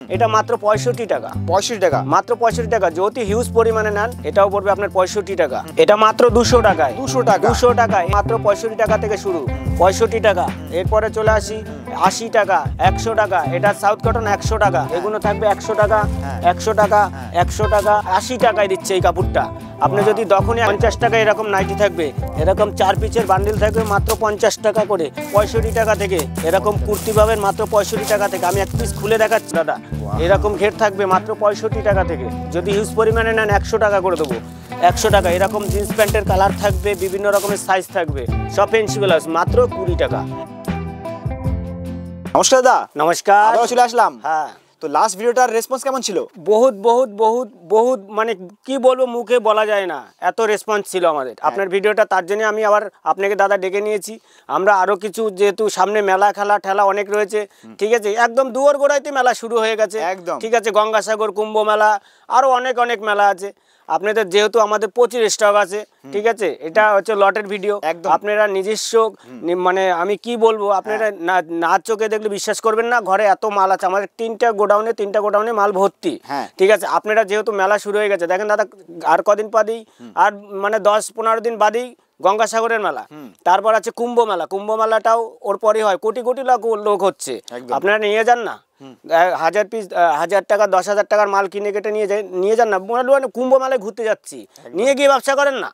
এটা মাত্র 65 টাকা। 65 টাকা, মাত্র 65 টাকা। যদি হিউজ পরিমাণে নেন এটাও পড়বে আপনার 65 টাকা। এটা মাত্র 200 টাকায়। 200 টাকা, 200 টাকায় মাত্র 65 টাকা থেকে শুরু। 65 টাকা। এরপরে চলে আসি 80 টাকা, 100 টাকা। এটা সাউথ কটন 100 টাকা। এগুলো থাকবে 100 টাকা, 100 টাকা, 100 টাকা, 80 টাকায় দিচ্ছে এই কাপড়টা। আপনি যদি তখনই 50 টাকা এরকম নাইটি থাকবে, এরকম 4 পিসের বান্ডিল থাকবে মাত্র 50 টাকা করে। 65 টাকা থেকে এরকম কুর্তি পাবেন মাত্র 65 টাকা থেকে। আমি এক পিস খুলে দেখাচ্ছি দাদা, এরকম ঘের থাকবে মাত্র 65 টাকা থেকে। যদি হিউজ পরিমাণে নেন 100 টাকা করে দেবো। 100 টাকা। এরকম জিন্স প্যান্টের কালার থাকবে, বিভিন্ন রকমের সাইজ থাকবে, সব ফেন্সি ব্লাউজ মাত্র 20 টাকা। নমস্কার দাদা। নমস্কার। আবার চলে আসলাম। হ্যাঁ, তো লাস্ট ভিডিওটার রেসপন্স কেমন ছিল? বহুত বহুত বহুত বহুত মানে কি বলবো, মুখে বলা যায় না, এত রেসপন্স ছিল আমাদের আপনার ভিডিওটা। তার জন্য আমি আবার আপনাকে দাদা ডেকে নিয়েছি। আমরা আরও কিছু, যেহেতু সামনে মেলা খেলা ঠেলা অনেক রয়েছে, ঠিক আছে, একদম দুয়ার গোড়াইতে মেলা শুরু হয়ে গেছে একদম, ঠিক আছে। গঙ্গাসাগর, কুম্ভ মেলা, আরও অনেক অনেক মেলা আছে আপনাদের। যেহেতু আমাদের প্রচুর স্টক আছে, ঠিক আছে। এটা হচ্ছে লটের ভিডিও, আপনারা নিজস্ব মানে আমি কি বলবো, আপনারা না চোখে দেখলে বিশ্বাস করবেন না। ঘরে এত মাল আছে আমাদের, 3টা গোডাউনে মাল ভর্তি, ঠিক আছে। আপনারা যেহেতু মেলা শুরু হয়ে গেছে, দেখেন দাদা, আর কদিন বাদেই, আর মানে 10-15 দিন বাদেই গঙ্গাসাগরের মেলা। তারপর আছে কুম্ভ মেলা। কুম্ভ মেলাটাও ওর পরে হয়, কোটি কোটি লোক হচ্ছে। আপনারা নিয়ে যান না, 1000 পিস, 1000 টাকা, 10,000 টাকার মাল কিনে কেটে নিয়ে যান না। কুম্ভ মেলায় ঘুরতে যাচ্ছি, নিয়ে গিয়ে ব্যবসা করেন না,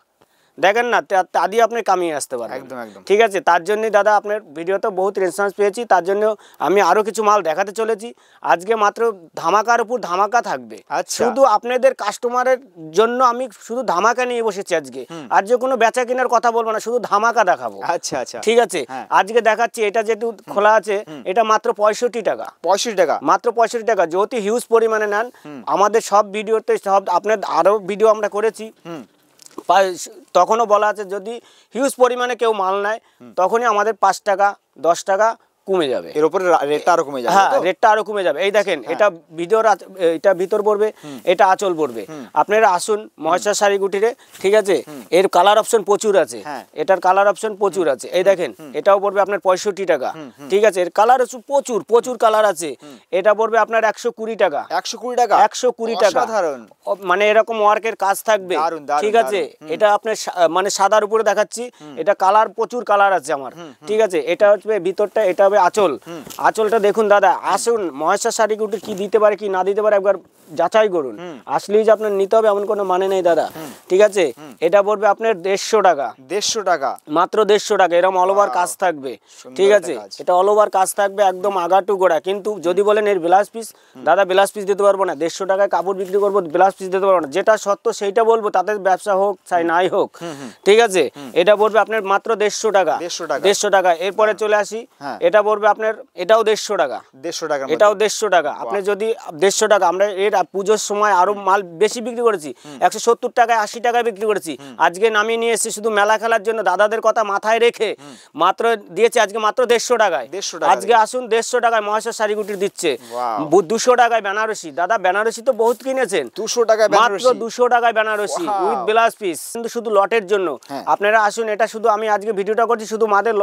দেখেন না, তা দিয়ে আপনি কামিয়ে আসতে পারেন। একদম একদম, ঠিক আছে। তার জন্যই দাদা আপনার ভিডিওতে বহুত রেসপন্স পেয়েছি, তার জন্য আমি আরও কিছু মাল দেখাতে চলেছি। আজকে মাত্র ধামাকার উপর ধামাকা থাকবে। শুধু আপনাদের কাস্টমারের জন্য আমি শুধু ধামাকা নিয়ে বসেছি আজকে। আর যে কোনো বেচা কেনার কথা বলবো না, শুধু ধামাকা দেখাবো। আচ্ছা আচ্ছা, ঠিক আছে। আজকে দেখাচ্ছি, এটা যেহেতু খোলা আছে, এটা মাত্র 65 টাকা। 65 টাকা, মাত্র 65 টাকা। যদি হিউজ পরিমাণে নেন, আমাদের সব ভিডিওতে সব আপনার আরও ভিডিও আমরা করেছি, তখনও বলা আছে যদি হিউজ পরিমাণে কেউ মাল নেয় তখনই আমাদের 5 টাকা 10 টাকা কমে যাবে, এর উপরে রেটটা আরো কমে যাবে। হ্যাঁ, রেটটা আরো কমে যাবে। এই দেখেন, এটা এটা ভিতর পড়বে, এটা আঁচল পড়বে। আপনারা আসুন মহেশ্বর শাড়ি কুটিরে, ঠিক আছে। এর কালার অপশন প্রচুর আছে, এটার কালার অপশন প্রচুর আছে। এই দেখেন, এটাও পড়বে আপনার 65 টাকা, ঠিক আছে। এর কালার প্রচুর প্রচুর কালার আছে। এটা পড়বে আপনার 120 টাকা। 120 টাকা, 120 টাকা। মানে এরকম ওয়ার্কের কাজ থাকবে, ঠিক আছে। এটা আপনার মানে সাদার উপরে দেখাচ্ছি, এটা কালার প্রচুর কালার আছে আমার, ঠিক আছে। এটা হচ্ছে ভিতরটা, এটা হবে আঁচল। আঁচলটা দেখুন দাদা, আসুন মহেশ্বর শাড়ি কুটির কি দিতে পারে কি না দিতে পারে একবার যাচাই করুন। আসলেই যে আপনার নিতে হবে এমন কোনো মানে নেই দাদা, ঠিক আছে। এটা পড়বে আপনার 150 টাকা। 150 টাকা, মাত্র 150 টাকা। এরকম অল ওভার কাজ থাকবে, ঠিক আছে। এটা অল ওভার কাজ থাকবে একদম আগা টু গোড়া। কিন্তু যদি বলেন এর ব্লাউজ পিস, দাদা ব্লাউজ পিস দিতে পারবো না। 150 টাকায় কাপড় বিক্রি করবো, ব্লাউজ পিস দিতে পারবো না। যেটা সত্য সেইটা বলবো, তাতে ব্যবসা হোক চাই নাই হোক, ঠিক আছে। এটা পড়বে আপনার মাত্র 150 টাকা। 150 টাকা। এরপরে চলে আসি, এটা পড়বে আপনার, এটাও 150 টাকা। 150 টাকা, এটাও 150 টাকা। আপনি যদি 150 টাকা, আমরা এর পুজোর সময় আরো মাল বেশি বিক্রি করেছি, 170 টাকায় 80 টাকায় বিক্রি করেছি। আজকে নামিয়ে নিয়ে এসেছি শুধু মেলা খেলার জন্য, দাদাদের কথা মাথায় রেখে মাত্র দিয়েছে আজকে মাত্র 150 টাকায়। আজকে আসুন 150 টাকায় মহেশ্বর শাড়ি কুটির দিচ্ছে। 200 টাকায় বেনারসি। দাদা বেনারসি তো বহুত কিনেছেন, 200 টাকায় মাত্র 200 টাকায় বেনারসি উইথ ব্লাউজ পিস, কিন্তু শুধু লটের জন্য। আপনারা আসুন, এটা শুধু আমি আজকে ভিডিওটা করছি শুধু মাদের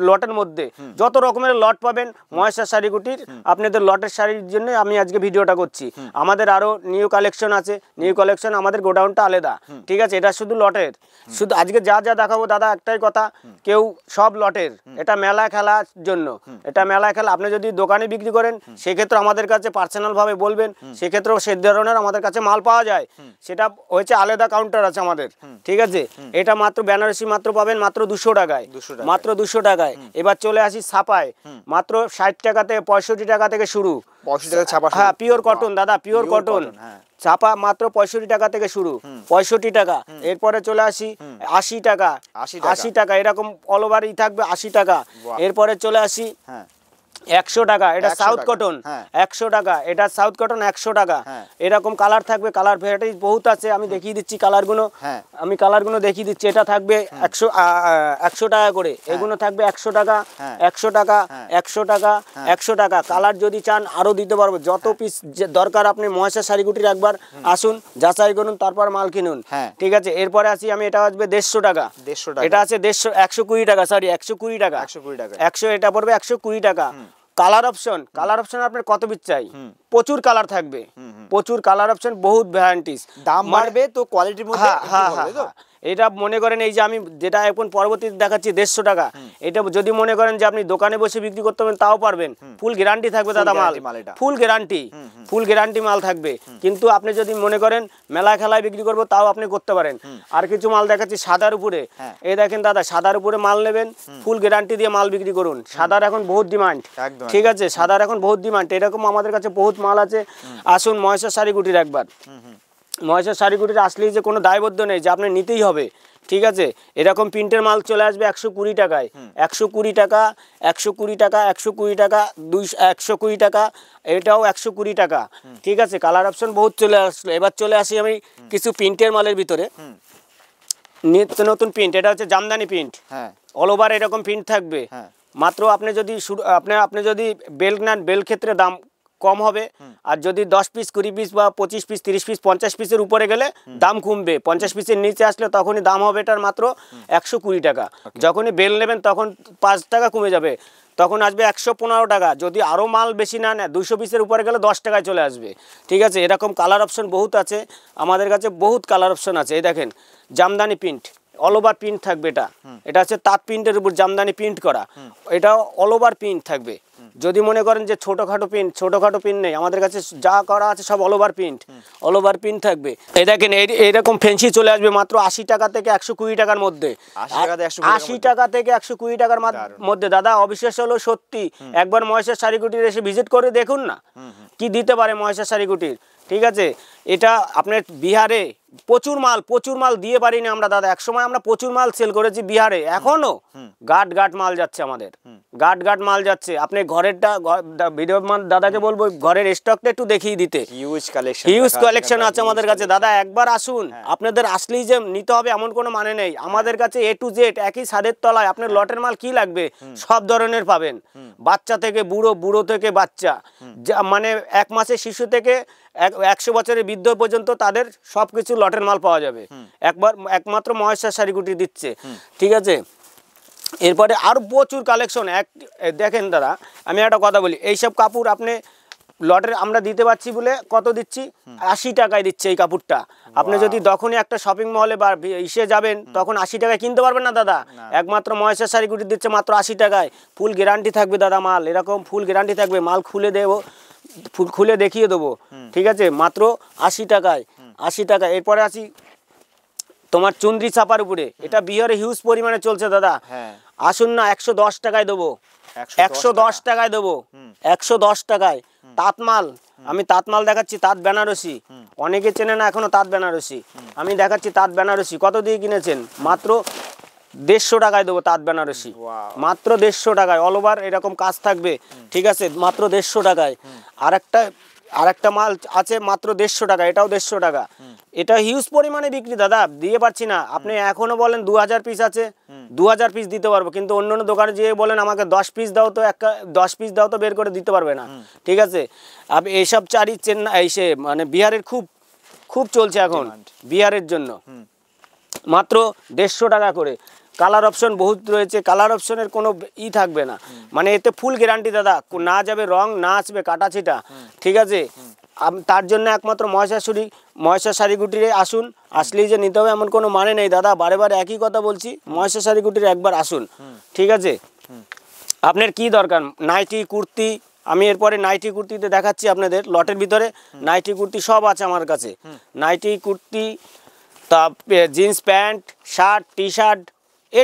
লটের মধ্যে। যত রকমের লট পাবেন মহেশ্বর শাড়ি কুটির, আপনাদের লটের শাড়ির জন্য আমি আজকে ভিডিওটা করছি। আমাদের আরো নিউ কালেকশন আছে, নিউ কালেকশন, আমাদের গোডাউনটা আলাদা, ঠিক আছে। এটা শুধু লটের। শুধু আজকে যা যা দেখাবো দাদা একটাই কথা, কেউ সব লটের। এটা মেলা খেলার জন্য, এটা মেলা খেলা। আপনি যদি দোকানে বিক্রি করেন সেক্ষেত্রে আমাদের কাছে পার্সোনাল ভাবে বলবেন, সেক্ষেত্রেও সে ধরনের আমাদের কাছে মাল পাওয়া যায়। সেটা হচ্ছে আলাদা কাউন্টার আছে আমাদের, ঠিক আছে। এটা মাত্র বেনারসি মাত্র পাবেন মাত্র 200 টাকায়, মাত্র 200 টাকায়। এবার চলে আসি ছাপায়, মাত্র 60 টাকা থেকে 65 টাকা থেকে শুরু। 65 টাকা ছাপা, হ্যাঁ, পিওর কটন দাদা, পিওর কটন ছাপা মাত্র 65 টাকা থেকে শুরু, 65 টাকা। এরপরে চলে আসি 80 টাকা, 80 টাকা। এরকম অল ওভারই থাকবে 80 টাকা। এরপরে চলে আসি 100 টাকা। এটা সাউথ কটন 100 টাকা। এটা সাউথ কটন 100 টাকা। এরকম কালার থাকবে, কালার ভ্যারাইটি বহুত আছে। আমি দেখিয়ে দিচ্ছি কালারগুলো, আমি কালারগুলো দেখিয়ে দিচ্ছি। এটা থাকবে 100 টাকা করে, এগুলো থাকবে 100 টাকা, 100 টাকা, 100 টাকা, 100 টাকা। কালার যদি চান আরো দিতে পারবো, যত পিস দরকার আপনি মহেশ্বর শাড়ি কুটির একবার আসুন, যাচাই করুন, তারপর মাল কিনুন, ঠিক আছে। এরপরে আসি আমি, এটা আসবে 150 টাকা। এটা আছে 120 টাকা, সরি 120 টাকা, 100 এটা পড়বে 120 টাকা। কালার অপশন আপনার কত পিস চাই? প্রচুর কালার থাকবে, প্রচুর কালার অপশন, বহুত ভ্যারাইটিস। দাম বাড়বে তো কোয়ালিটির মধ্যে এটা মনে করেন এই যে আমি যেটা এখন পরবর্তীতে দেখাচ্ছি 150 টাকা, এটা যদি মনে করেন যে আপনি দোকানে বসে বিক্রি করতে পারেন তাও পারবেন, ফুল গ্যারান্টি থাকবে দাদা মাল, ফুল গ্যারান্টি মাল থাকবে। কিন্তু আপনি যদি মনে করেন মেলা খেলায় বিক্রি করবো তাও আপনি করতে পারেন। আর কিছু মাল দেখাচ্ছি সাদার উপরে, এই দেখেন দাদা সাদার উপরে মাল নেবেন, ফুল গ্যারান্টি দিয়ে মাল বিক্রি করুন। সাদার এখন বহুত ডিমান্ড, ঠিক আছে, সাদার এখন বহুত ডিমান্ড। এরকম আমাদের কাছে বহুত মাল আছে। আসুন মহেশ্বর শাড়িকুটির একবার, মহেশ্বর শাড়িকুটির আসলেই যে কোনো দায়বদ্ধ নেই যে আপনি নিতেই হবে, ঠিক আছে। এরকম প্রিন্টের মাল চলে আসবে 120 টাকায়, 120 টাকা, 120 টাকা, 120 টাকা, 120 টাকা, এটাও 120 টাকা, ঠিক আছে। কালার অপশন বহুত চলে আসলো। এবার চলে আসি আমি কিছু প্রিন্টের মালের ভিতরে, নিত্য নতুন প্রিন্ট। এটা হচ্ছে জামদানি প্রিন্ট, অল ওভার এরকম প্রিন্ট থাকবে। মাত্র আপনি যদি আপনি যদি বেল নেন, বেল ক্ষেত্রে দাম কম হবে। আর যদি 10 পিস 20 পিস বা 25 পিস 30 পিস 50 পিসের উপরে গেলে দাম কমবে। 50 পিসের নিচে আসলে তখনই দাম হবে এটার মাত্র 120 টাকা। যখনই বেল নেবেন তখন 5 টাকা কমে যাবে, তখন আসবে 115 টাকা। যদি আরও মাল বেশি না নেয় 200 পিসের উপরে গেলে 10 টাকায় চলে আসবে, ঠিক আছে। এরকম কালার অপশন বহুত আছে আমাদের কাছে, বহুত কালার অপশন আছে। এই দেখেন Jamdani print, all over print থাকবে। এটা হচ্ছে তাঁত প্রিন্টের উপর জামদানি প্রিন্ট করা, এটা অল ওভার প্রিন্ট থাকবে। যদি মনে করেন যে ছোটোখাটো প্রিন্ট নেই, আমাদের কাছে যা করা আছে সব অল ওভার প্রিন্ট থাকবে। এই দেখেন এইরকম ফেন্সি চলে আসবে মাত্র 80 টাকা থেকে 120 টাকার মধ্যে, 80 টাকা থেকে 120 টাকার মধ্যে। দাদা অবিশ্বাস হলো সত্যি, একবার মহেশ্বর শাড়িকুটির এসে ভিজিট করে দেখুন না কি দিতে পারে মহেশ্বর শাড়িকুটির, ঠিক আছে। এটা আপনার বিহারে প্রচুর মাল দিয়ে পারিনি আমরা দাদা। একসময় আমরা প্রচুর মাল সেল করেছি বিহারে, এখনো গাট মাল যাচ্ছে আমাদের, গাট মাল যাচ্ছে। আপনি ঘরেরটা ভিডিও দাদাকে বলবো ঘরের স্টকটা একটু দেখিয়ে দিতে, হিউজ কালেকশন আছে আমাদের কাছে দাদা। একবার আসুন, আপনাদের আসলেই যে নিতে হবে এমন কোনো মানে নেই। আমাদের কাছে A to Z একই ছাদের তলায় আপনার লটের মাল কি লাগবে সব ধরনের পাবেন, বাচ্চা থেকে বুড়ো থেকে বাচ্চা, মানে 1 মাসের শিশু থেকে 100 বছরের বৃদ্ধ পর্যন্ত তাদের সবকিছু লটের মাল পাওয়া যাবে। একমাত্র মহেশ্বর শাড়িকুটি দিচ্ছে, ঠিক আছে। এরপরে আরো প্রচুর কালেকশন। দেখেন দাদা আমি একটা কথা বলি, এইসব কাপড় আপনি লটের আমরা দিতে পারছি বলে কত দিচ্ছি, 80 টাকায় দিচ্ছে এই কাপড়টা। আপনি যদি তখনই একটা শপিং মলে বা ইসে যাবেন তখন 80 টাকায় কিনতে পারবেন না দাদা, একমাত্র মহেশ্বর শাড়িকুটি দিচ্ছে মাত্র 80 টাকায়। ফুল গ্যারান্টি থাকবে দাদা মাল, এরকম ফুল গ্যারান্টি থাকবে। মাল খুলে দেখিয়ে দেবো, ঠিক আছে, মাত্র 80 টাকায়, 80 টাকা। এরপরে আসি তোমার চুন্দ্রি চাপার উপরে, এটা বিহারে হিউজ পরিমাণে চলছে দাদা। আসুন না 110 টাকায় দেবো, 110 টাকায় দেবো, 110 টাকায়। তাঁতমাল, আমি তাঁতমাল দেখাচ্ছি, তাঁত বেনারসি, অনেকে চেনে না এখনো তাঁত বেনারসি। আমি দেখাচ্ছি তাঁত বেনারসি, কত দিয়ে কিনেছেন? মাত্র 150 টাকায় দেবো তাঁত বেনারসি, মাত্র 150 টাকায়। অল ওভার এরকম কাজ থাকবে, ঠিক আছে, মাত্র 150 টাকায়। আরেকটা মাল আছে মাত্র 150 টাকা, এটাও 150 টাকা। এটা হিউজ পরিমাণে বিক্রি দাদা, দিয়ে পারছি না। আপনি এখনো বলেন 2000 পিস আছে, 2000 পিস দিতে পারবো, কিন্তু অন্য দোকানে যেয়ে বলেন আমাকে 10 পিস দাও তো, 10 পিস দাও তো, বের করে দিতে পারবে না, ঠিক আছে। আপনি এইসব চারি চেন্নাই মানে বিহারের খুব চলছে এখন বিহারের জন্য, মাত্র 150 টাকা করে। কালার অপশন বহুত রয়েছে, কালার অপশনের কোনো থাকবে না, মানে এতে ফুল গ্যারান্টি দাদা, না যাবে রং, না আসবে কাটাছিটা, ঠিক আছে। তার জন্য একমাত্র মহেশ্বর শাড়িকুটিরে আসুন, আসলেই যে নিতে হবে এমন কোনো মানে নেই দাদা। বারে একই কথা বলছি, মহেশ্বর শাড়িকুটির একবার আসুন, ঠিক আছে। আপনার কি দরকার, নাইটি কুর্তি, আমি এরপরে নাইটি কুর্তিতে দেখাচ্ছি আপনাদের। লটের ভিতরে নাইটি কুর্তি সব আছে আমার কাছে, নাইটি কুর্তি, তা jeans pant, shirt, T shirt, A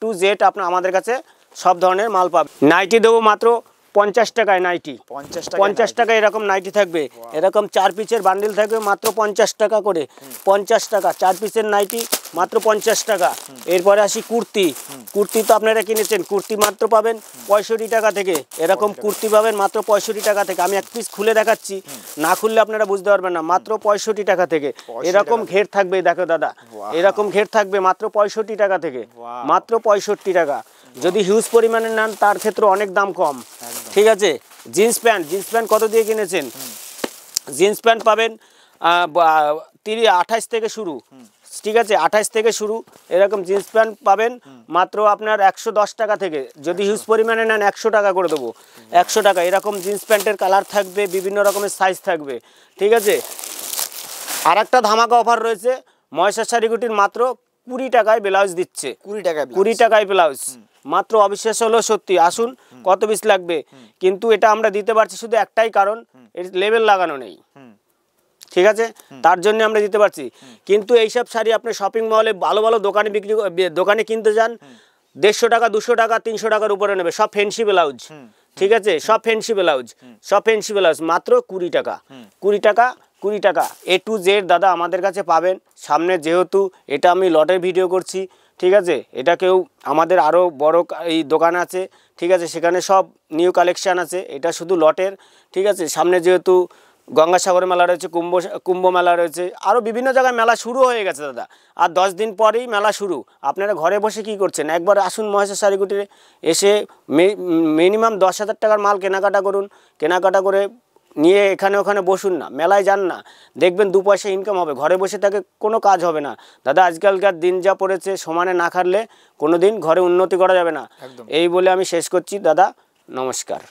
to Z আপনার আমাদের কাছে সব ধরনের মাল পাবে। নাইটি দেবো মাত্র 50 টাকায়, নাইটি 50 টাকায় এরকম নাইটি থাকবে, এরকম 4 পিসের বান্ডিল থাকবে মাত্র 50 টাকা করে, 50 টাকা 4 পিসের নাইটি মাত্র 50 টাকা। এরপরে আসি কুর্তি তো আপনারা কিনেছেন, কুর্তি মাত্র পাবেন 65 টাকা থেকে, এরকম কুর্তি পাবেন মাত্র 65 টাকা থেকে। আমি এক পিস খুলে দেখাচ্ছি, না খুললে আপনারা বুঝতে পারবেন না, মাত্র 65 টাকা থেকে। এরকম ঘের থাকবে, দেখো দাদা, এরকম ঘের থাকবে মাত্র 65 টাকা থেকে, মাত্র 65 টাকা। যদি হিউজ পরিমাণে নেন তার ক্ষেত্রে অনেক দাম কম, ঠিক আছে। জিন্স প্যান্ট কত দিয়ে কিনেছেন? জিন্স প্যান্ট পাবেন 28 থেকে শুরু, ঠিক আছে, 28 থেকে শুরু। এরকম জিন্স প্যান্ট পাবেন মাত্র আপনার 110 টাকা থেকে, যদি হিউজ পরিমাণে নেন 100 টাকা করে দেবো, 100 টাকা। এরকম জিন্স প্যান্টের কালার থাকবে, বিভিন্ন রকমের সাইজ থাকবে, ঠিক আছে। আর একটা ধামাকা অফার রয়েছে, মহেশের শাড়িগুটির মাত্র 20 টাকায় ব্লাউজ দিচ্ছে, 20 টাকায় ব্লাউজ, মাত্র। অবিশ্বাস হলো সত্যি, আসুন। কত পিস লাগবে? কিন্তু এটা আমরা দিতে পারছি শুধু একটাই কারণ, এর লেবেল লাগানো নেই, ঠিক আছে, তার জন্য আমরা দিতে পারছি। কিন্তু এইসব শাড়ি আপনি শপিং মলে ভালো ভালো দোকানে কিনতে যান, 150 টাকা, 200 টাকা, 300 টাকার উপরে নেবে, সব ফ্যান্সি ব্লাউজ, ঠিক আছে, সব ফ্যান্সি ব্লাউজ, সব ফ্যান্সি ব্লাউজ, মাত্র 20 টাকা, 20 টাকা, 20 টাকা। A to Z দাদা আমাদের কাছে পাবেন। সামনে যেহেতু এটা আমি লটের ভিডিও করছি, ঠিক আছে, এটা কেউ আমাদের আরও বড় এই দোকান আছে, ঠিক আছে, সেখানে সব নিউ কালেকশান আছে, এটা শুধু লটের, ঠিক আছে। সামনে যেহেতু গঙ্গাসাগর মেলা রয়েছে, কুম্ভ মেলা রয়েছে, আরও বিভিন্ন জায়গায় মেলা শুরু হয়ে গেছে দাদা, আর 10 দিন পরেই মেলা শুরু। আপনারা ঘরে বসে কি করছেন? একবার আসুন মহেশের শাড়িগুটিতে, এসে মিনিমাম 10,000 টাকার মাল কেনাকাটা করুন, কেনাকাটা করে নিয়ে এখানে ওখানে বসুন না, মেলায় যান না, দেখবেন 2 পয়সা ইনকাম হবে। ঘরে বসে থাকে কোনো কাজ হবে না দাদা। আজকালকার দিন যা পড়েছে, সমানে না খাটলে কোনো দিন ঘরে উন্নতি করা যাবে না। এই বলে আমি শেষ করছি দাদা, নমস্কার।